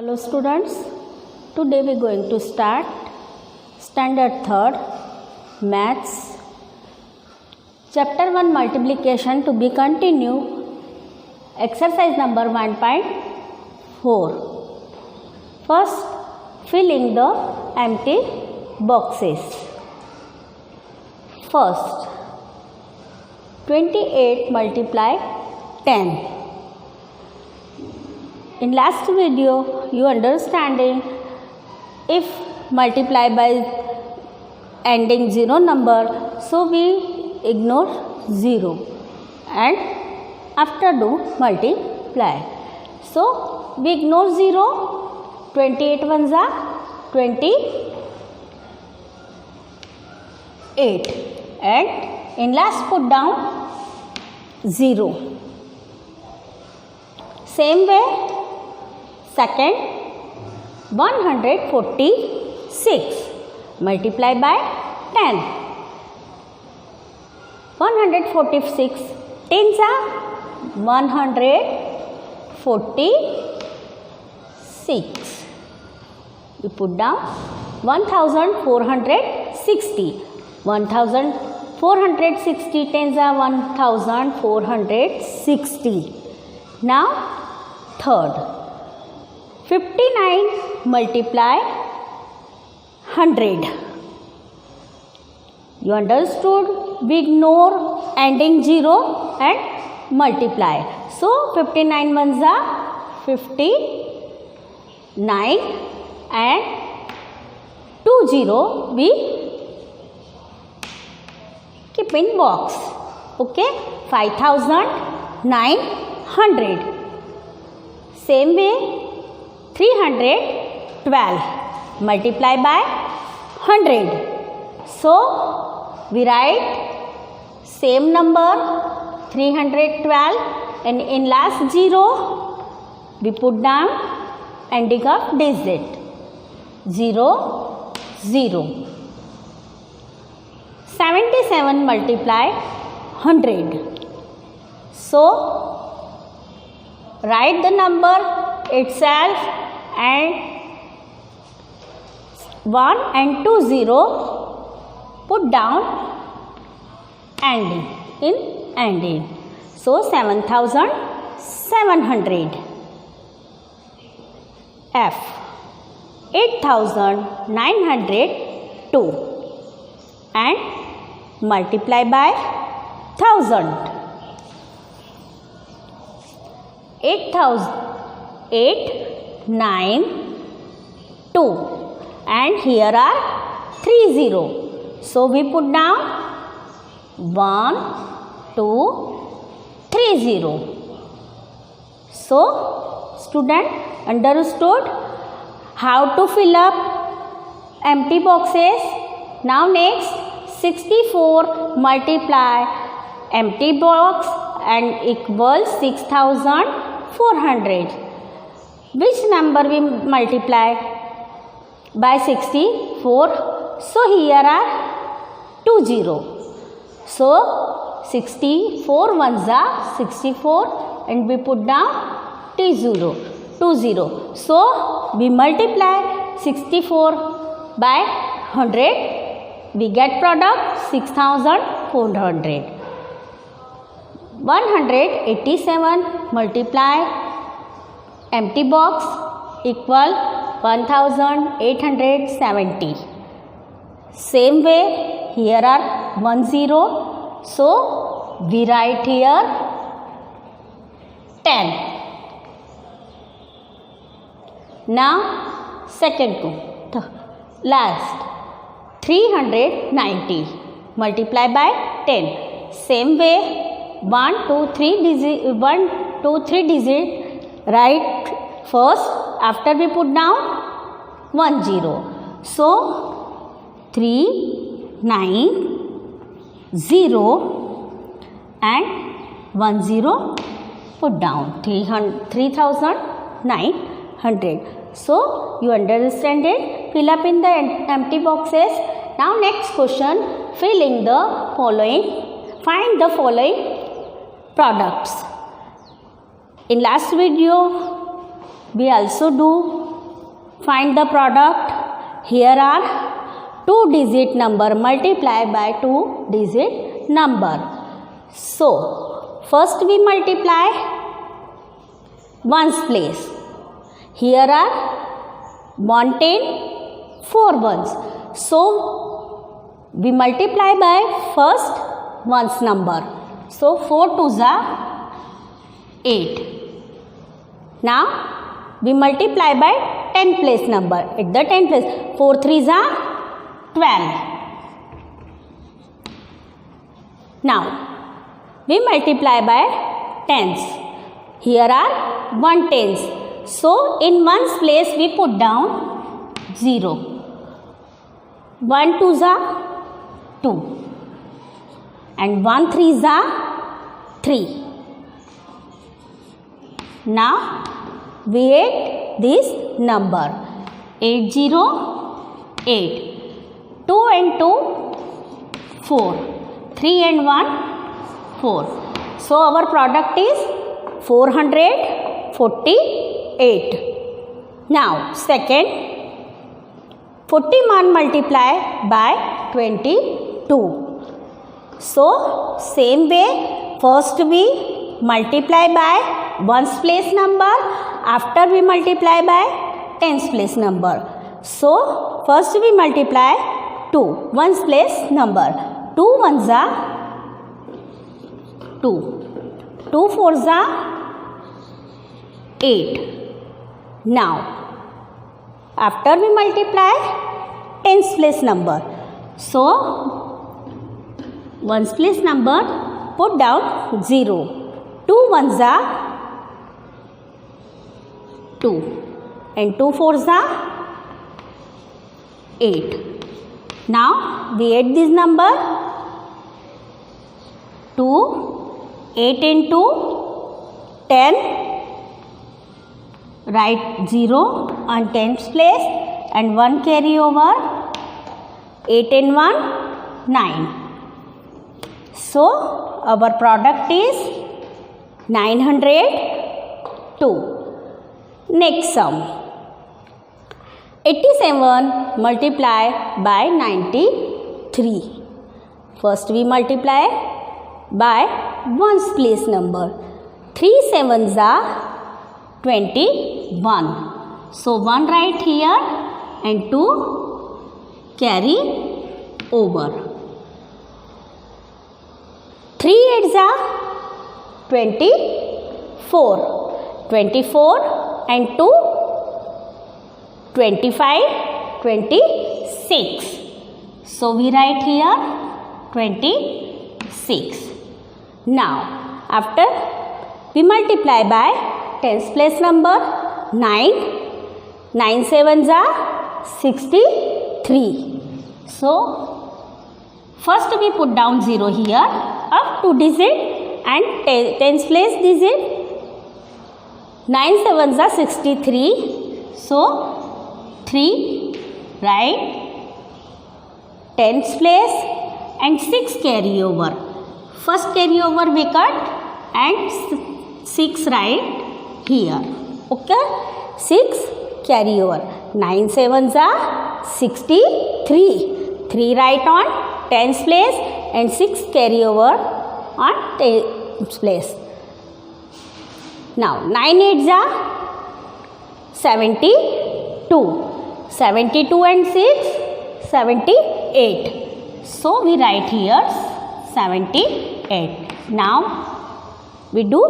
Hello students, today we are going to start standard 3rd maths chapter 1 multiplication to be continued, exercise number 1.4. First, fill in the empty boxes. First, 28 multiply 10. In last video, you understanding if multiply by ending 0 number, so we ignore 0 and after do multiply. So we ignore 0, 28 ones are 28 and in last put down 0. Same way, second 146 multiply by 10. 146 tens are 146. You put down 1460. 1460 tens are 1460. Now third, 59 multiply 100. You understood? We ignore ending 0 and multiply. So 59 ones are 59 and 20 we keep in box. Okay, 5900. Same way, 312 multiply by 100. So we write same number 312 and in last 0 we put down ending of digit 0 0. 77 multiply 100. So write the number itself and 1 and 2 0 put down ending in ending. So 7700. F 8902 and multiply by 1000. 892 and here are 30. So we put down 1 2 30. So student understood how to fill up empty boxes. Now next 64 multiply empty box and equals 6400. Which number we multiply by 64? So here are 20. So 64 ones are 64 and we put down 20. So we multiply 64 by 100. We get product 6400. 187 multiply empty box equal 1870. Same way, here are 10. So we write here 10. Now second one, last 390 multiply by 10. Same way, 1 2 3 digit write first, after we put down 10. So 390 and 10 put down 3900. So you understand it? Fill up in the empty boxes. Now next question, fill in the following, find the following products. In last video we also do find the product. Here are 2-digit number multiplied by 2-digit number. So first we multiply ones place. Here are 110, 4 ones. So we multiply by first ones number. So 4 2s are 8. Now we multiply by 10 place number. At the 10 place, 4 3s are 12. Now we multiply by tens. Here are 1 tens. So in ones place we put down 0. 1 2s are 2 and 1 3s are 3. Now we add this number 808. 2 and 2 4. 3 and 1 4. So our product is 448. Now second, 41 multiply by 22. So same way, first we multiply by ones place number, after we multiply by tens place number. So first we multiply 2 ones place number. 2 ones are 2. 2 fours are 8. Now after we multiply tens place number. So ones place number put down 0. 2 ones are 2 and 2 fours are 8. Now we add this number 2, 8 into 10, write 0 on tens place and 1 carry over, 8 and 1 9. So our product is 902. Next sum, 87 multiply by 93. First we multiply by ones place number. 3 sevens are 21. So 1 write here and 2 carry over. 3 8s are 24. 24 and 2 25, 26. So we write here 26. Now after we multiply by tens place number 9. 9 sevens are 63. So first we put down 0 here of 2 digit and tens place digit. 9 sevens are 63. So 3 right, tens place and 6 carry over. First carry over we cut and 6 right here. Okay, 6 carry over. 9 sevens are 63. 3 right on tens place and 6 carry over on tens place. Now 9 8s are 72. 72 and 6 78. So we write here 78. Now we do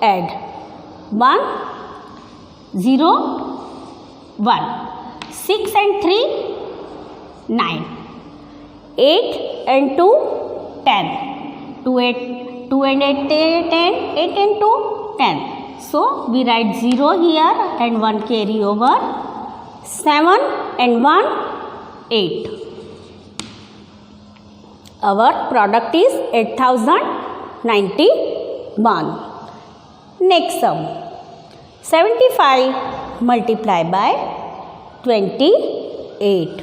add 1 0 1. 6 and 3 9. 8 and 2 10. 2 and 8 10. 8 and 2 10. So we write 0 here and 1 carry over. 7 and 1 8. Our product is 8091. Next sum, 75 multiply by 28.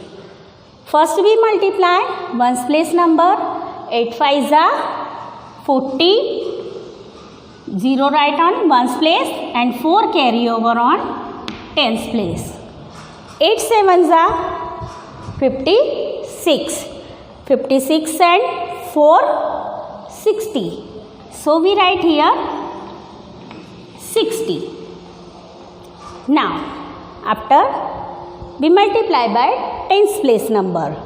First we multiply ones place number. 8 5s are 40. 0 right on ones place and 4 carry over on tens place. 8 sevens are 56. 56 and 4, 60. So we write here 60. Now, after we multiply by tens place number.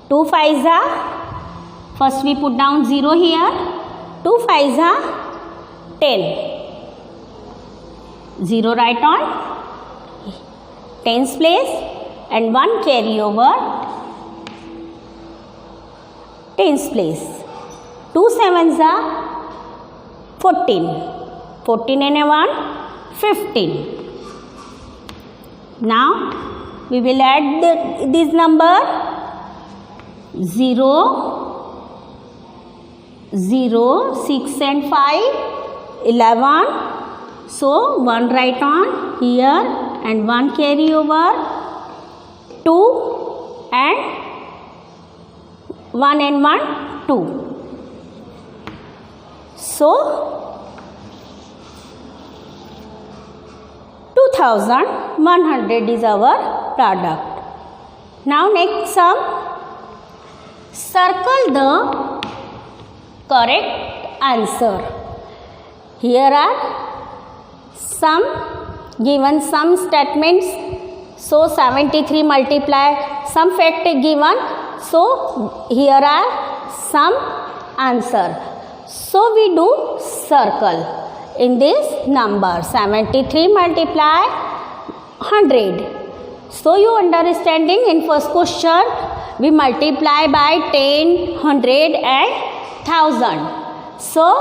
2 fives are, first we put down 0 here. 2 fives are 10. 0 write on tens place and 1 carry over tens place. 2 sevens are 14. 14 and a 1, 15. Now we will add this number 0, 0, 6 and 5, 11. So 1 write on here and 1 carry over 2 and 1 and 1, 2. So 2100 is our product. Now next sum. Circle the correct answer. Here are some given some statements. So 73 multiply some fact given. So here are some answer. So we do circle in this number 73 multiply 100. So you understanding in first question we multiply by 10, 100 and 1000. So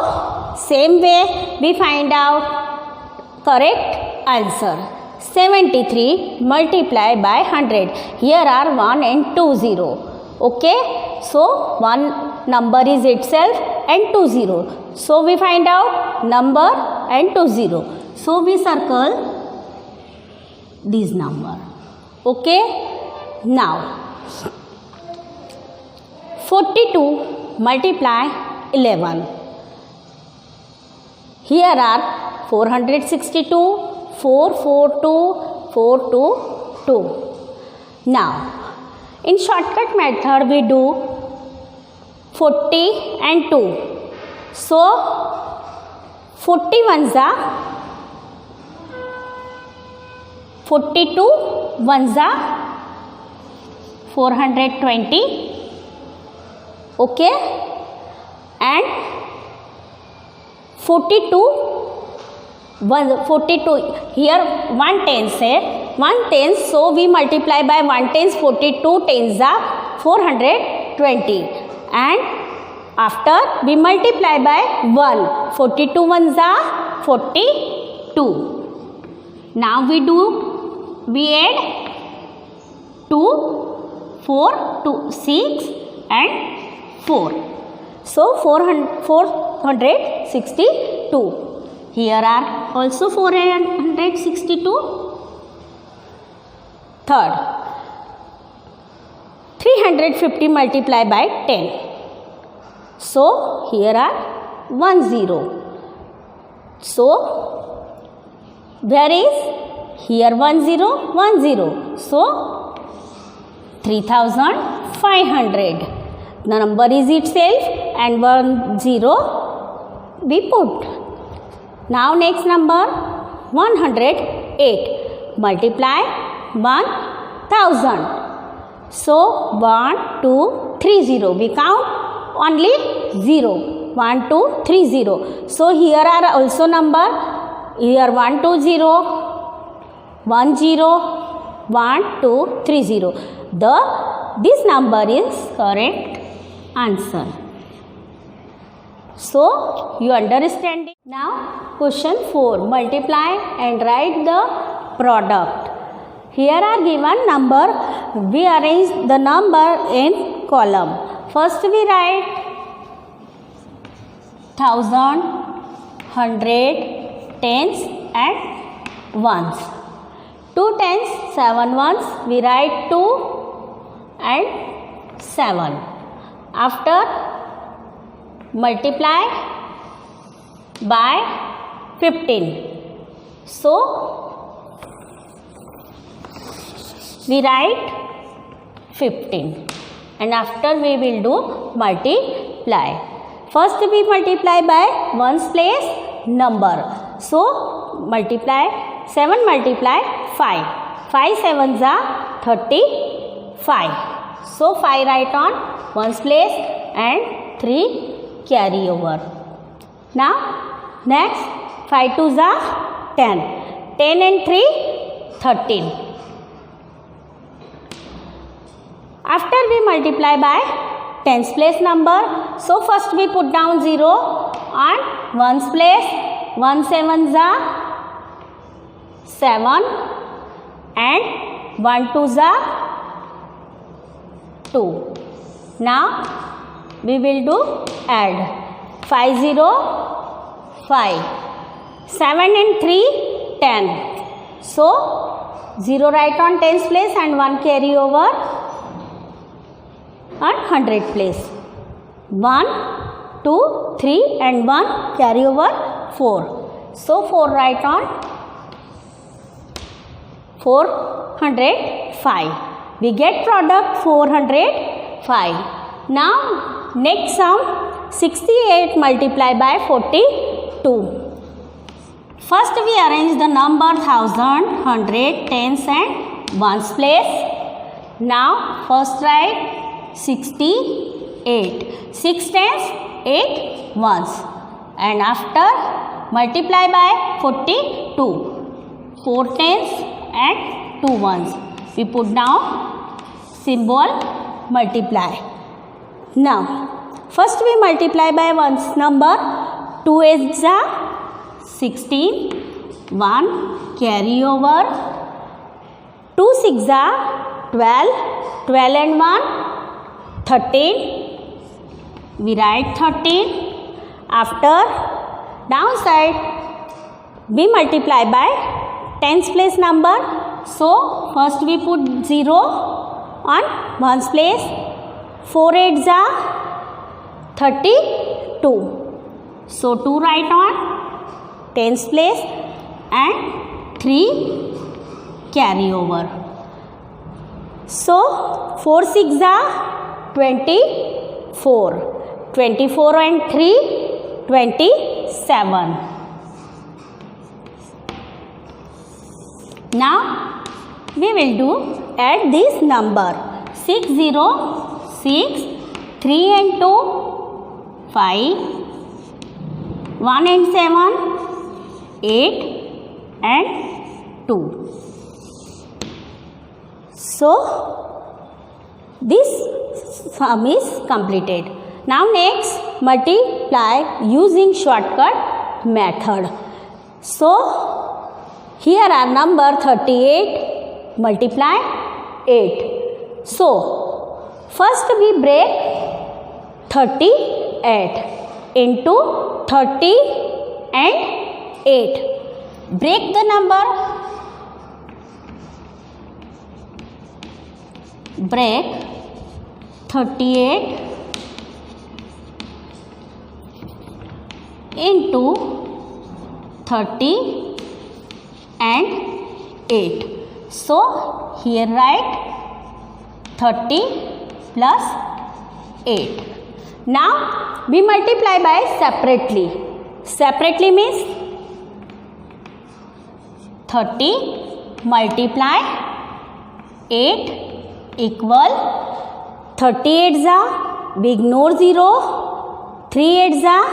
same way we find out correct answer. 73 multiply by 100. Here are 1 and 2 0. Okay. So one number is itself and 2 0. So we find out number and 2 0. So we circle this number. Okay. Now 42 multiply 11. Here are 462, 442, 422. Now, in shortcut method we do 40 and 2. So, 41s are 42 ones are 420. Okay, and 42 here 1 tens है 1 tens, so we multiply by 1 tens. 42 tens are 420 and after we multiply by 1, 42 ones are 42. Now we add 2, 4, 2, 6 and 4. So 462. Here are also 462. Third, 350 multiply by 10. So here are 1 0. So where is here 1 0 1 0. So 3500. The number is itself and 1 0 we put. Now next number 108 multiply 1000. So 1 2 3 0 we count only 0 1 2 3 0. So here are also number here 1 2 0 1 0 1 2 3 0. This number is correct answer. So you understand it. Now question 4, multiply and write the product. Here are given number. We arrange the number in column. First we write 1000, 100, tens and ones. 2 tens, 7 ones. We write 2 and 7. After multiply by 15. So we write 15 and after we will do multiply. First we multiply by ones place number. So multiply 7 multiply 5. 5 sevens are 35. So 5 write on ones place and 3 carry over. Now next 5 twos are 10. 10 and 3 13. After we multiply by tens place number, so first we put down 0 on ones place. 1 sevens are 7 and 1 twos are 2. Now we will do add 5 0 5. 7 and 3 10. So 0 write on tens place and 1 carry over on 100 place. 1 2 3 and 1 carry over 4. So 4 write on 405. We get product 405. Now next sum 68 multiply by 42. First we arrange the number thousand, hundred, tens and ones place. Now first write 68. 6 tens, 8 ones. And after multiply by 42. 4 tens and 2 ones. We put down symbol multiply. Now first we multiply by ones number. 2 8s are 16, 1 carry over, 2 6 are 12, 12 and 1 13, we write 13. After downside we multiply by tens place number, so first we put 0 on ones place. 4 8s are 32, so 2 write on tens place and 3 carry over. So 4 6 are 24. 24 and 3 27. Now we will do add this number 6 0 6, 3 and 2 5, 1 and 7 8 and 2. So this sum is completed. Now next multiply using shortcut method. So here are number 38 multiply 8. So first we break 38 into 30 and 8. Break the number. Break 38 into 30 and 8. So here write 30 plus 8. Now we multiply by separately. Separately means 30 multiply 8 equal 38s are, we ignore 0, 3 8s are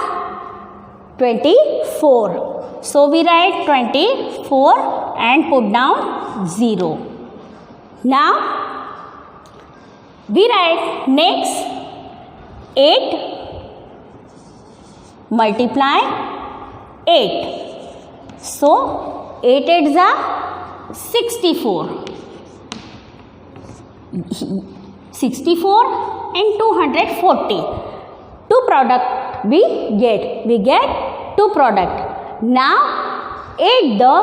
24. So we write 24 and put down 0. Now we write next 8 multiply 8. So 8 8s are 64. 64 and 240. 2 product we get. We get 2 product. Now add the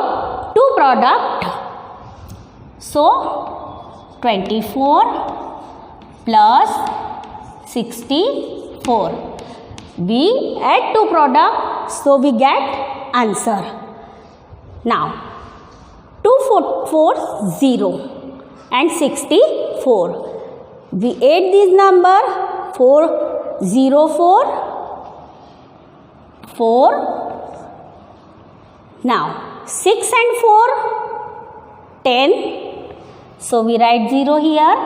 2 product. So 24 plus 64. We add 2 product, so we get answer. Now 2 4 0. and 64. We add this number 404. 4. Now 6 and 4, 10. So we write 0 here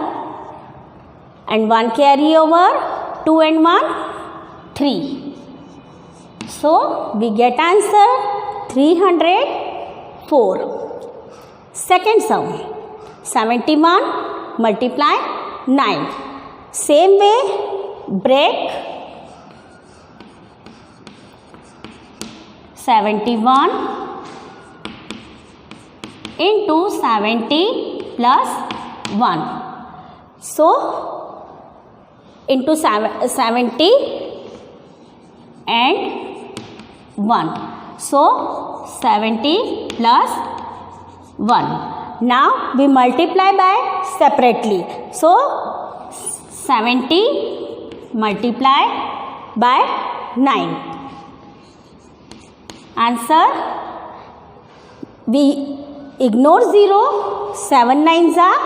and 1 carry over, 2 and 1, 3. So we get answer 304. Second sum, 71 multiply 9. Same way, break 71 into 70 plus 1. So into 70 and 1. So 70 plus 1. Now we multiply by separately. So 70 multiply by 9. Answer, we ignore 0. 7 9s are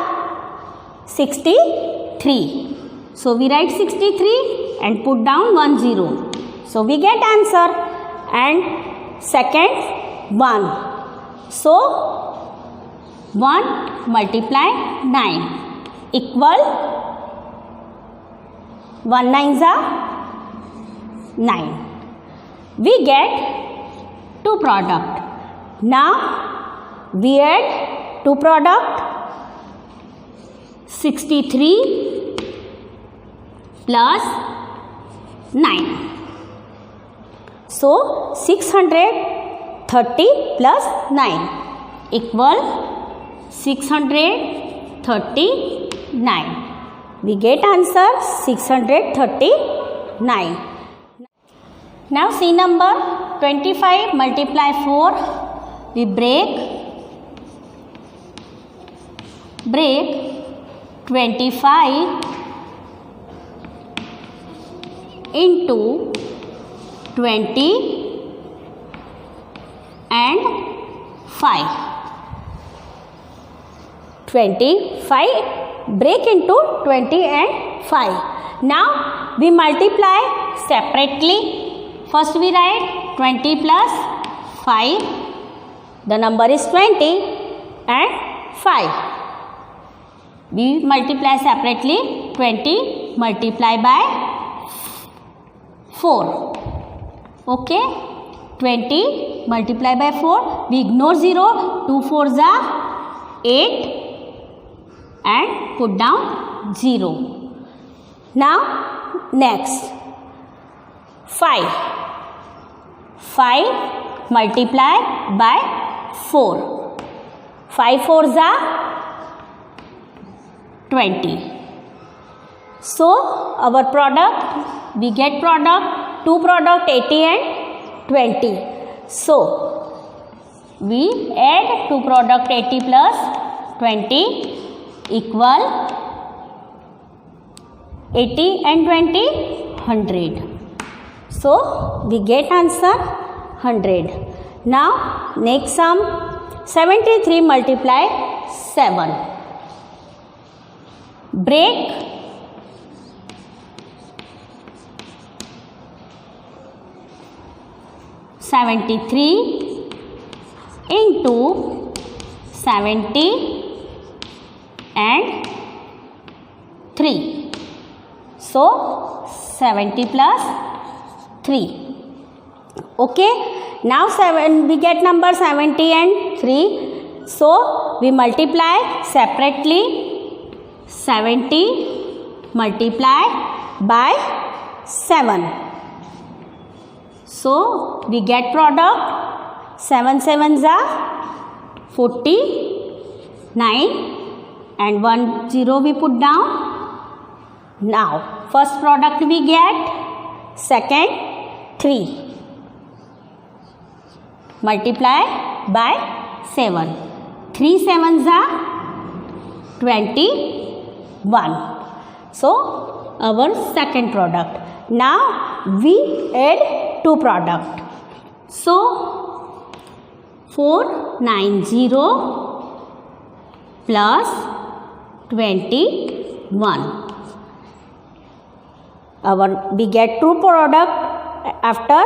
63. So we write 63 and put down 1 0. So we get answer. And second 1. So 1 multiply 9 equal 1 9s are 9. We get 2 product. Now we add 2 product. 63 plus 9. So 630 plus 9 equal 639. We get answer 639. Now see number 25 multiply 4. We break 25 into 20 and 5. 25 break into 20 and 5. Now we multiply separately. First we write 20 plus 5. The number is 20 and 5. We multiply separately. 20 multiply by 4. Okay, 20 multiply by 4. We ignore 0. 2 4s are 8 and put down 0. Now next 5. 5 multiply by 4. 5 4s are 20. So our product, we get product, 2 product 80 and 20. So we add 2 product 80 plus 20 equal 80 and 20 100. So we get answer 100. Now next sum, 73 multiply 7. Break 73 into 70 and 3. So 70 plus 3. Okay. Now we get number 70 and 3. So we multiply separately. 70 multiply by 7. So we get product 7 7s are 49 and 1 0 we put down. Now first product we get, second 3 multiply by 7. 3 7s are 21. So our second product. Now we add 2 product. So 490 plus 21. We get two product after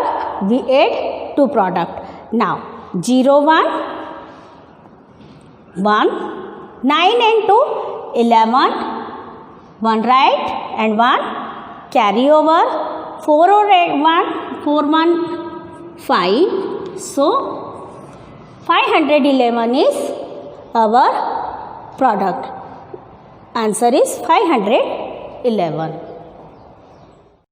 we add two product. Now 0 1 1, 9 and 2 11, 1 right and 1 carry over, 4 or 1 4 1 5. So 511 is our product. Answer is 511.